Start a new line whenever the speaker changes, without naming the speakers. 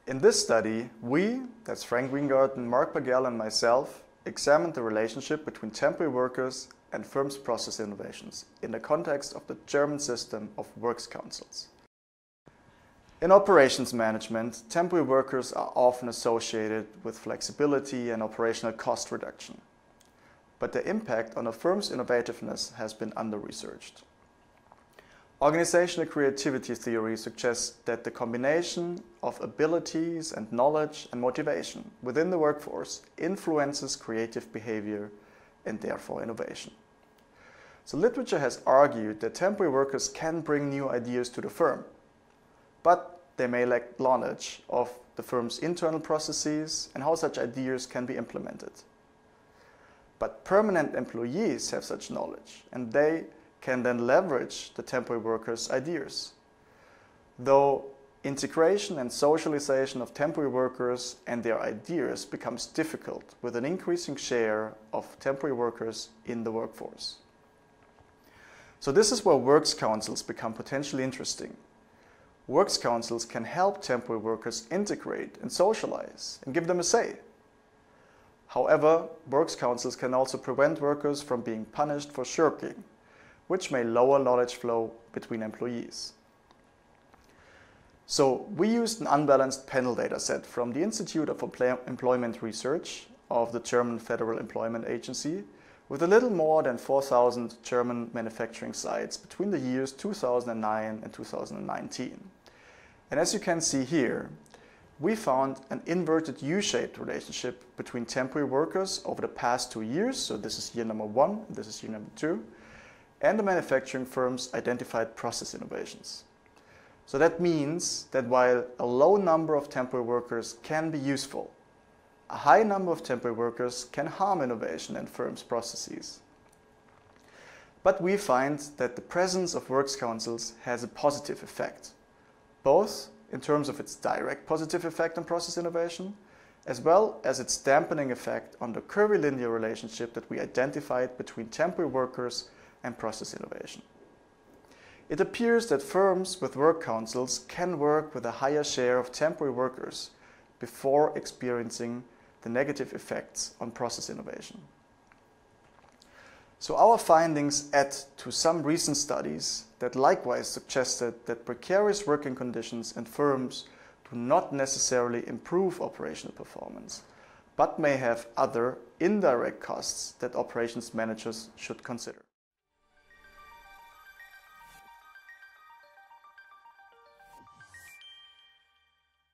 In this study, that's Frank Wiengarten, Mark Pagell and myself, examined the relationship between temporary workers and firms' process innovations in the context of the German system of works councils. In operations management, temporary workers are often associated with flexibility and operational cost reduction, but their impact on a firm's innovativeness has been under-researched. Organizational creativity theory suggests that the combination of abilities and knowledge and motivation within the workforce influences creative behavior and therefore innovation. So literature has argued that temporary workers can bring new ideas to the firm, but they may lack knowledge of the firm's internal processes and how such ideas can be implemented. But permanent employees have such knowledge, and they can then leverage the temporary workers' ideas. Though integration and socialization of temporary workers and their ideas becomes difficult with an increasing share of temporary workers in the workforce. So this is where works councils become potentially interesting. Works councils can help temporary workers integrate and socialize and give them a say. However, works councils can also prevent workers from being punished for shirking, which may lower knowledge flow between employees. So we used an unbalanced panel data set from the Institute of Employment Research of the German Federal Employment Agency with a little more than 4,000 German manufacturing sites between the years 2009 and 2019. And as you can see here, we found an inverted U-shaped relationship between temporary workers over the past 2 years, so this is year number 1, and this is year number 2, and the manufacturing firms' identified process innovations. So that means that while a low number of temporary workers can be useful, a high number of temporary workers can harm innovation and firms' processes. But we find that the presence of works councils has a positive effect, both in terms of its direct positive effect on process innovation, as well as its dampening effect on the curvilinear relationship that we identified between temporary workers and process innovation. It appears that firms with work councils can work with a higher share of temporary workers before experiencing the negative effects on process innovation. So our findings add to some recent studies that likewise suggested that precarious working conditions in firms do not necessarily improve operational performance, but may have other indirect costs that operations managers should consider.